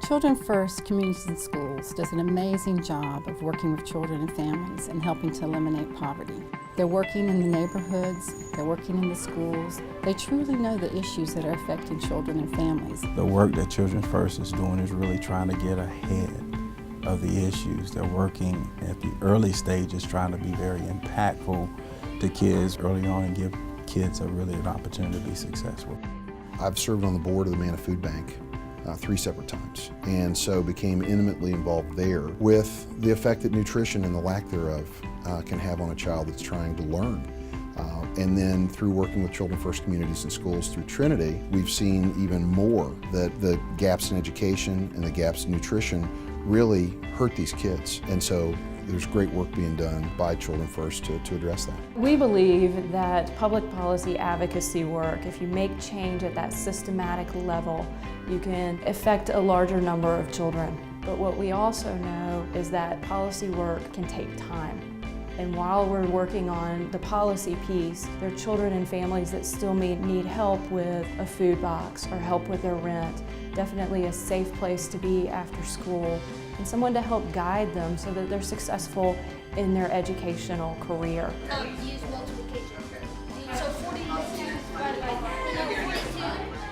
Children First Communities and Schools does an amazing job of working with children and families and helping to eliminate poverty. They're working in the neighborhoods, they're working in the schools. They truly know the issues that are affecting children and families. The work that Children First is doing is really trying to get ahead of the issues. They're working at the early stages, trying to be very impactful to kids early on and give kids an opportunity to be successful. I've served on the board of the Manna Food Bank 3 separate times, and so became intimately involved there with the effect that nutrition and the lack thereof can have on a child that's trying to learn. And then through working with Children First Communities and Schools through Trinity, we've seen even more that the gaps in education and the gaps in nutrition really hurt these kids. And so there's great work being done by Children First to address that. We believe that public policy advocacy work, if you make change at that systematic level, you can affect a larger number of children. But what we also know is that policy work can take time. And while we're working on the policy piece, there are children and families that still need help with a food box or help with their rent. Definitely a safe place to be after school, and someone to help guide them so that they're successful in their educational career. Use multiplication. So 42 divided by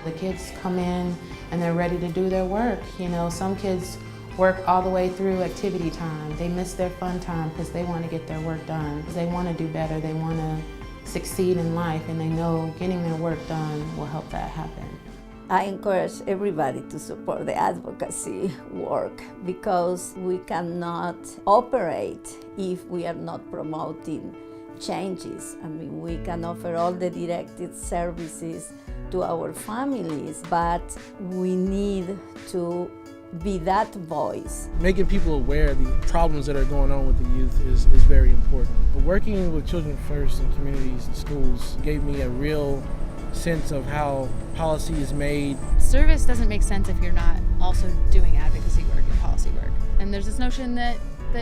42. The kids come in and they're ready to do their work. You know, some kids work all the way through activity time. They miss their fun time because they want to get their work done. They want to do better, they want to succeed in life, and they know getting their work done will help that happen. I encourage everybody to support the advocacy work because we cannot operate if we are not promoting changes. I mean, we can offer all the directed services to our families, but we need to be that voice. Making people aware of the problems that are going on with the youth is very important. But working with Children First in communities and schools gave me a real sense of how policy is made. Service doesn't make sense if you're not also doing advocacy work and policy work. And there's this notion that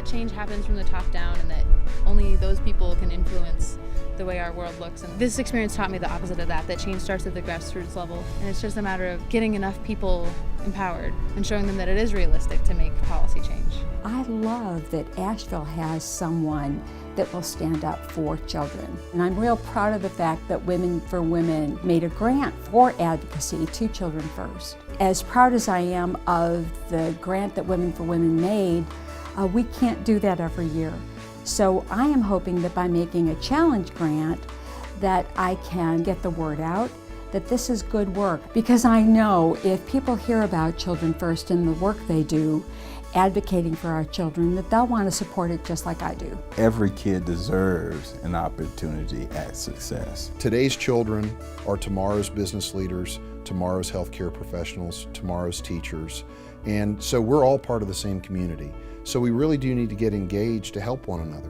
change happens from the top down and that only those people can influence the way our world looks. And this experience taught me the opposite of that change starts at the grassroots level. And it's just a matter of getting enough people empowered and showing them that it is realistic to make policy change. I love that Asheville has someone that will stand up for children. And I'm real proud of the fact that Women for Women made a grant for advocacy to Children First. As proud as I am of the grant that Women for Women made, we can't do that every year. So I am hoping that by making a challenge grant that I can get the word out that this is good work, because I know if people hear about Children First and the work they do advocating for our children, that they'll want to support it just like I do. Every kid deserves an opportunity at success. Today's children are tomorrow's business leaders, tomorrow's healthcare professionals, tomorrow's teachers, and so we're all part of the same community. So we really do need to get engaged to help one another.